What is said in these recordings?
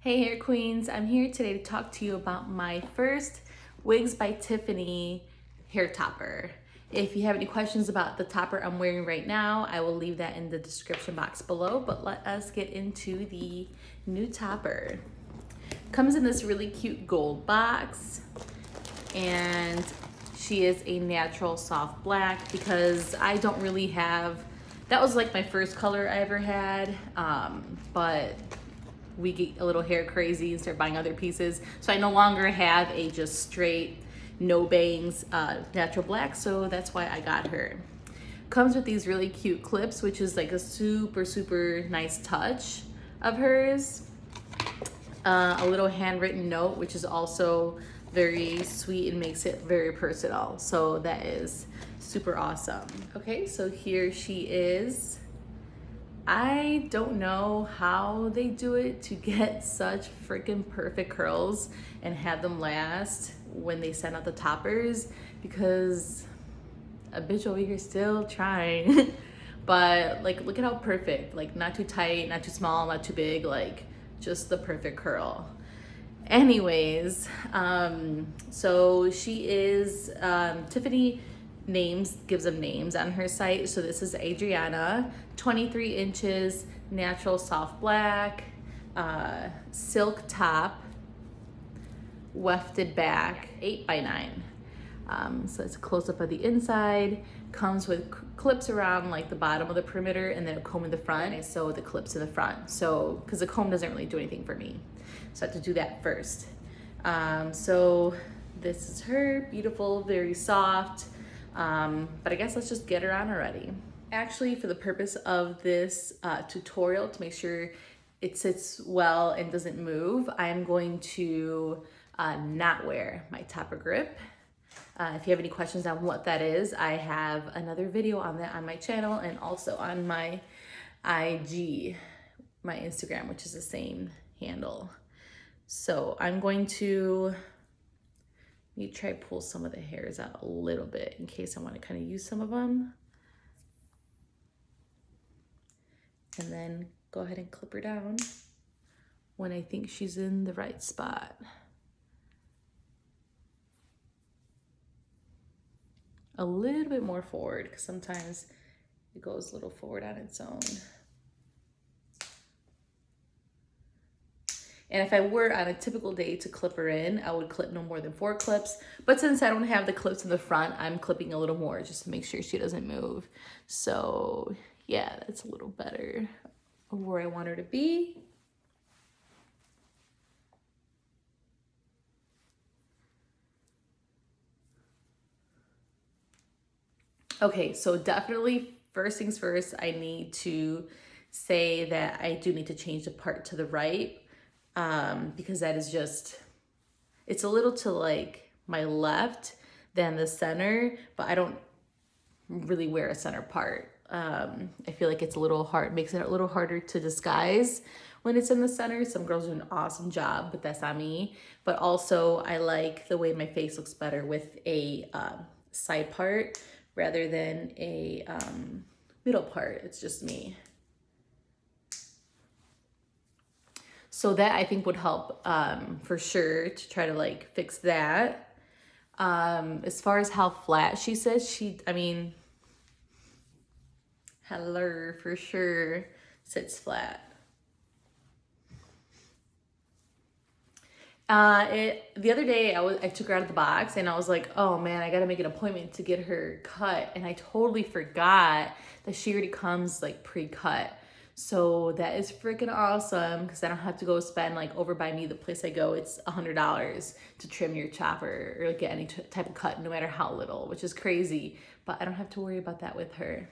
Hey hair queens, I'm here today to talk to you about my first Wigs by Tiffani hair topper. If you have any questions about the topper I'm wearing right now, I will leave that in the description box below, but let us get into the new topper. Comes in this really cute gold box, and she is a natural soft black because I don't really have, that was like my first color I ever had, but we get a little hair crazy and start buying other pieces. So I no longer have a just straight, no bangs, natural black. So that's why I got her. Comes with these really cute clips, which is like a super nice touch of hers. A little handwritten note, which is also very sweet and makes it very personal. So that is super awesome. Okay, so here she is. I don't know how they do it to get such freaking perfect curls and have them last when they send out the toppers, because a bitch over here still trying. But like, look at how perfect, like not too tight, not too small, not too big, like just the perfect curl. Anyways, so she is, Tiffani gives them names on her site. So this is Adriana, 23 inches, natural soft black, silk top, wefted back, 8x9. So it's a close up of the inside, comes with clips around like the bottom of the perimeter and then a comb in the front. I sew the clips in the front. So, cause the comb doesn't really do anything for me. So I have to do that first. So this is her, beautiful, very soft. But I guess let's just get her on already. Actually, for the purpose of this tutorial, to make sure it sits well and doesn't move, I'm going to not wear my topper grip. If you have any questions on what that is, I have another video on that on my channel and also on my IG, my Instagram, which is the same handle. So I'm going to try to pull some of the hairs out a little bit in case I want to kind of use some of them. And then go ahead and clip her down when I think she's in the right spot. A little bit more forward, because sometimes it goes a little forward on its own. And if I were on a typical day to clip her in, I would clip no more than 4 clips. But since I don't have the clips in the front, I'm clipping a little more just to make sure she doesn't move. So yeah, that's a little better of where I want her to be. Okay, so definitely first things first, I need to say that I do need to change the part to the right, because that is just, it's a little to like my left than the center, but I don't really wear a center part. I feel like it's a little hard, makes it a little harder to disguise when it's in the center. Some girls do an awesome job, but that's not me. But also I like the way my face looks better with a side part rather than a middle part. It's just me. So that I think would help for sure to try to like fix that. As far as how flat she says, I mean, hello, for sure sits flat. The other day I took her out of the box and I was like, oh man, I gotta make an appointment to get her cut. And I totally forgot that she already comes like pre-cut. So that is freaking awesome, because I don't have to go spend like over by me, the place I go, it's $100 to trim your chopper or like get any type of cut, no matter how little, which is crazy, but I don't have to worry about that with her.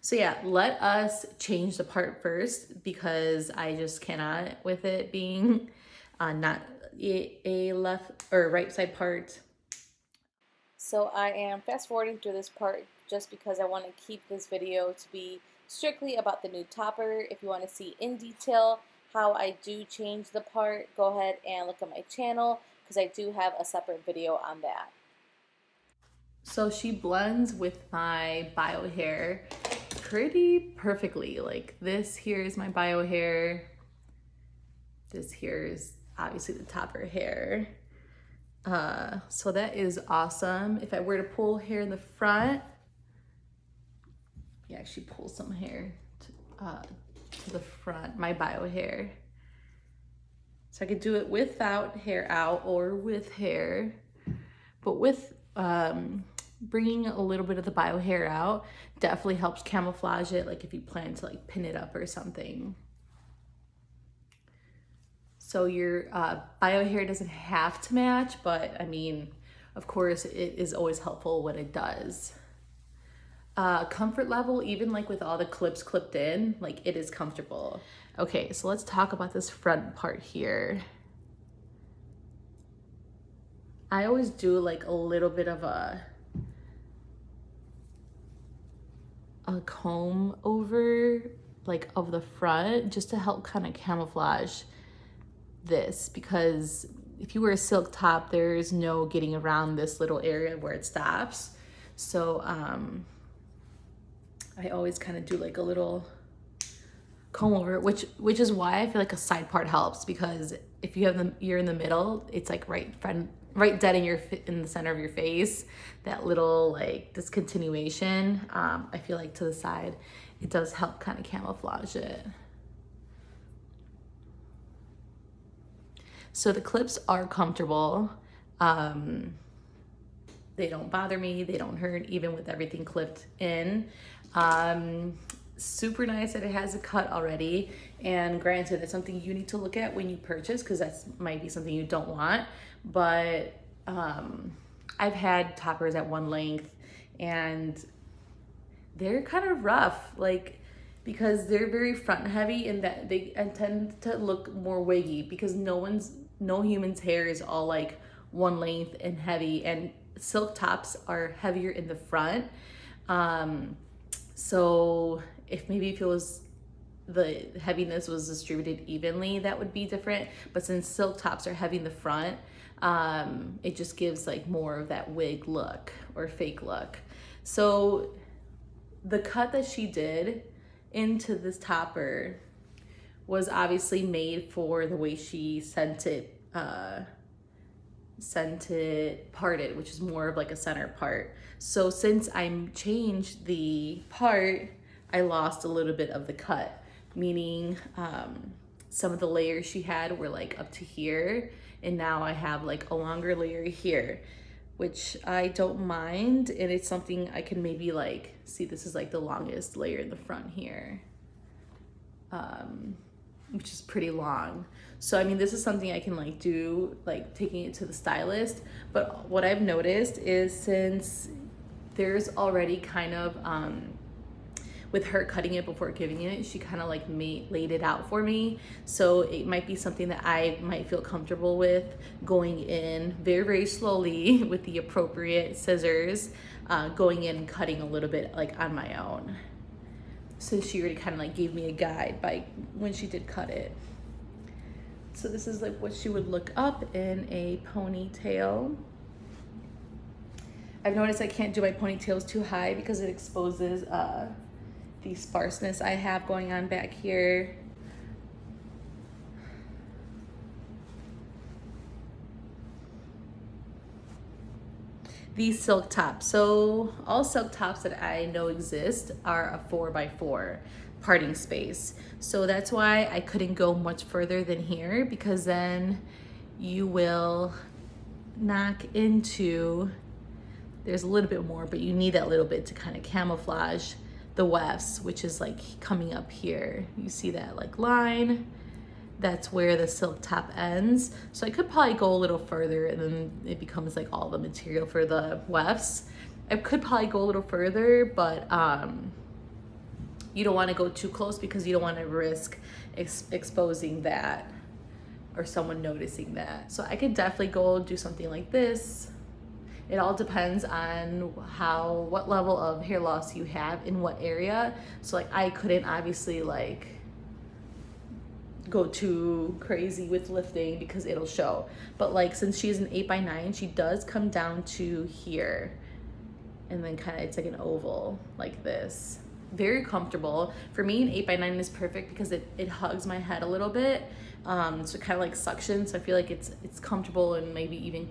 So yeah, let us change the part first, because I just cannot with it being not a left or right side part. So I am fast forwarding through this part just because I want to keep this video to be strictly about the new topper. If you want to see in detail how I do change the part, go ahead and look at my channel, because I do have a separate video on that. So she blends with my bio hair pretty perfectly. Like this here is my bio hair. This here is obviously the topper hair. So that is awesome. If I were to pull hair in the front, you actually pull some hair to the front, my bio hair. So I could do it without hair out or with hair, but with bringing a little bit of the bio hair out definitely helps camouflage it, like if you plan to like pin it up or something. So your bio hair doesn't have to match, but I mean, of course, it is always helpful when it does. Comfort level, even like with all the clips clipped in, like it is comfortable. Okay, so let's talk about this front part here. I always do like a little bit of a comb over like of the front just to help kind of camouflage this, because if you wear a silk top, there's no getting around this little area where it stops. So I always kind of do like a little comb over, which is why I feel like a side part helps, because if you have you're in the middle, it's like right dead in the center of your face. That little like discontinuation, I feel like to the side, it does help kind of camouflage it. So the clips are comfortable. They don't bother me, they don't hurt, even with everything clipped in. Super nice that it has a cut already. And granted, it's something you need to look at when you purchase, because that might be something you don't want. But I've had toppers at one length and they're kind of rough, like, because they're very front heavy and that they tend to look more wiggy, because no human's hair is all like one length and heavy, and silk tops are heavier in the front. So if it was the heaviness was distributed evenly, that would be different. But since silk tops are heavy in the front, it just gives like more of that wig look or fake look. So the cut that she did into this topper was obviously made for the way she sent it parted, which is more of like a center part. So since I changed the part, I lost a little bit of the cut, meaning some of the layers she had were like up to here, and now I have like a longer layer here, which I don't mind, and it's something I can maybe like, see, this is like the longest layer in the front here, which is pretty long. So I mean, this is something I can like do, like taking it to the stylist. But what I've noticed is, since there's already kind of with her cutting it before giving it, she kind of like laid it out for me. So it might be something that I might feel comfortable with going in very, very slowly with the appropriate scissors, going in and cutting a little bit like on my own. So she already kind of like gave me a guide by when she did cut it. So this is like what she would look up in a ponytail. I've noticed I can't do my ponytails too high because it exposes the sparseness I have going on back here. These silk tops. So all silk tops that I know exist are a 4x4 parting space. So that's why I couldn't go much further than here, because then you will knock into, there's a little bit more, but you need that little bit to kind of camouflage the wefts, which is like coming up here. You see that like line? That's where the silk top ends. So I could probably go a little further, and then it becomes like all the material for the wefts. I could probably go a little further, but you don't want to go too close, because you don't want to risk exposing that or someone noticing that. So I could definitely go do something like this. It all depends on what level of hair loss you have in what area. So like I couldn't obviously like go too crazy with lifting because it'll show. But like, since she's an 8x9, she does come down to here, and then kind of it's like an oval like this. very comfortable. For me, an 8x9 is perfect because it hugs my head a little bit. So it kind of like suctions. So I feel like it's comfortable and maybe even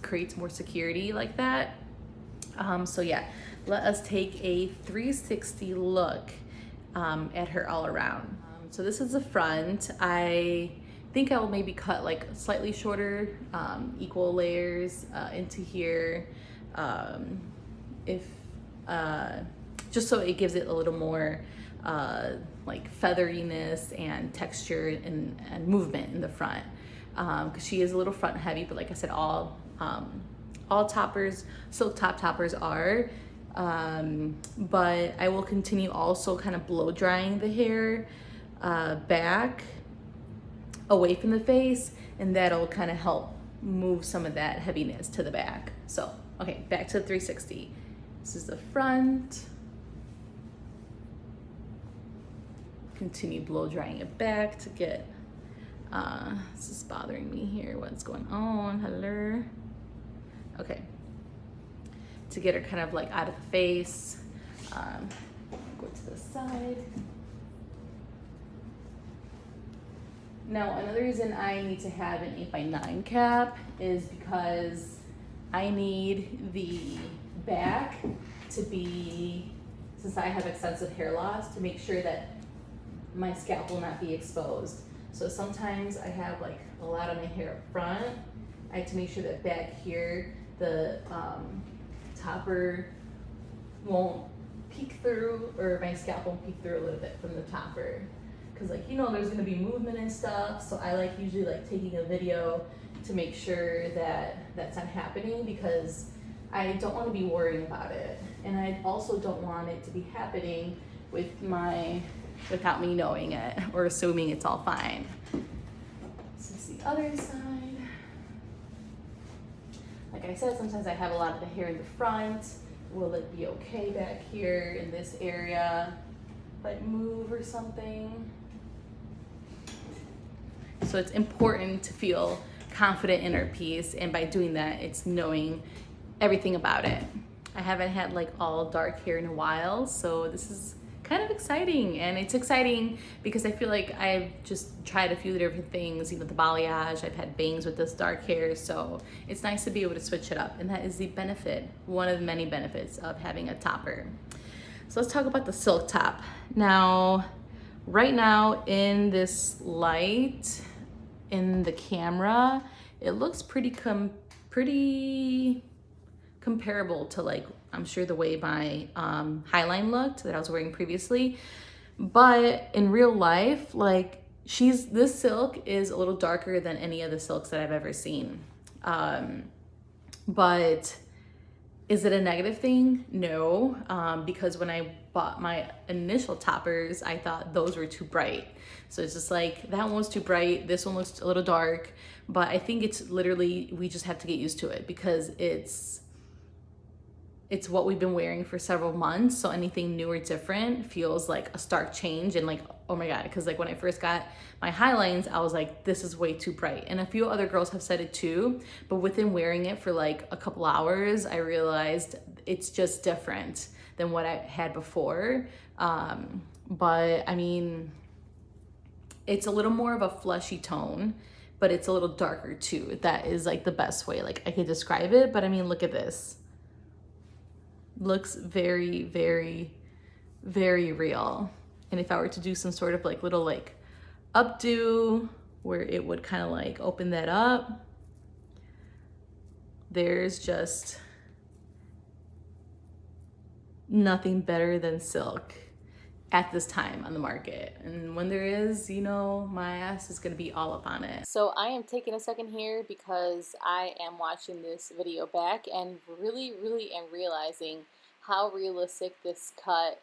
creates more security like that. So yeah, let us take a 360 look at her all around. So this is the front. I think I will maybe cut like slightly shorter, equal layers into here, if just so it gives it a little more like featheriness and texture and movement in the front, because she is a little front heavy, but like I said, all toppers, silk top toppers are. But I will continue also kind of blow drying the hair back away from the face, and that'll kind of help move some of that heaviness to the back. So, okay, back to the 360. This is the front. Continue blow drying it back to get, this is bothering me here. What's going on? Hello. Okay. To get her kind of like out of the face. Go to the side. Now, another reason I need to have an 8x9 cap is because I need the back to be, since I have extensive hair loss, to make sure that my scalp will not be exposed. So sometimes I have like a lot of my hair up front. I have to make sure that back here, the topper won't peek through, or my scalp won't peek through a little bit from the topper. Cause like, you know, there's gonna be movement and stuff. So I like usually like taking a video to make sure that that's not happening, because I don't wanna be worrying about it. And I also don't want it to be happening without me knowing it or assuming it's all fine. This is the other side. Like I said, sometimes I have a lot of the hair in the front. Will it be okay back here in this area if I move or something? So it's important to feel confident in our piece, and by doing that, it's knowing everything about it. I haven't had like all dark hair in a while, so this is kind of exciting. And it's exciting because I feel like I've just tried a few different things, you know, the balayage, I've had bangs with this dark hair, so it's nice to be able to switch it up. And that is the benefit, one of the many benefits of having a topper. So let's talk about the silk top. Now, right now in this light, in the camera, it looks pretty comparable to, like, I'm sure the way my highline looked that I was wearing previously. But in real life, like, this silk is a little darker than any of the silks that I've ever seen. But is it a negative thing? No, because when I bought my initial toppers, I thought those were too bright. So it's just like, that one was too bright, this one looks a little dark. But I think it's literally, we just have to get used to it, because it's what we've been wearing for several months. So anything new or different feels like a stark change, and like, oh my God, because like when I first got my highlines, I was like, this is way too bright. And a few other girls have said it too, but within wearing it for like a couple hours, I realized it's just different than what I had before. But I mean, it's a little more of a fleshy tone, but it's a little darker too. That is like the best way like I could describe it. But I mean, look at this. Looks very, very, very real. And if I were to do some sort of like little like updo where it would kind of like open that up, there's just nothing better than silk at this time on the market. And when there is, you know, my ass is gonna be all up on it. So I am taking a second here because I am watching this video back and really am realizing how realistic this cut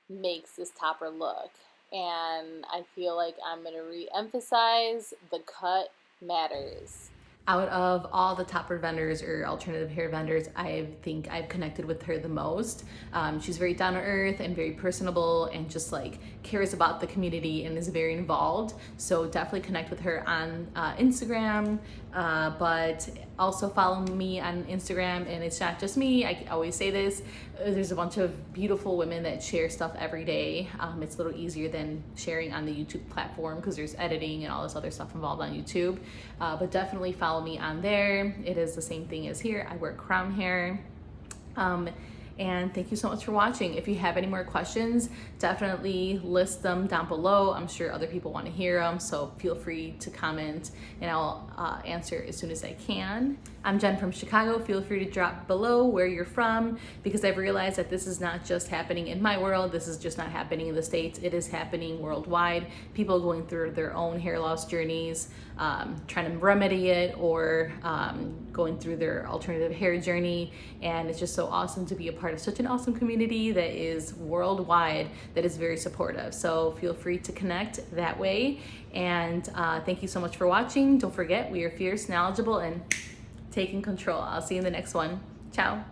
makes this topper look. And I feel like I'm gonna re-emphasize the cut matters. out of all the topper vendors or alternative hair vendors, I think I've connected with her the most. She's very down to earth and very personable and just like cares about the community and is very involved. So definitely connect with her on Instagram, but also follow me on Instagram. And it's not just me, I always say this, there's a bunch of beautiful women that share stuff every day. It's a little easier than sharing on the YouTube platform because there's editing and all this other stuff involved on YouTube. But definitely follow me on there. It is the same thing as here. I wear crown hair. And thank you so much for watching. If you have any more questions, definitely list them down below. I'm sure other people want to hear them, so feel free to comment and I'll answer as soon as I can. I'm Jen from Chicago. Feel free to drop below where you're from, because I've realized that this is not just happening in my world. This is just not happening in the States. It is happening worldwide. People going through their own hair loss journeys, trying to remedy it, or going through their alternative hair journey. And it's just so awesome to be a part of such an awesome community that is worldwide, that is very supportive. So feel free to connect that way. And thank you so much for watching. Don't forget, we are fierce, knowledgeable, and taking control. I'll see you in the next one. Ciao.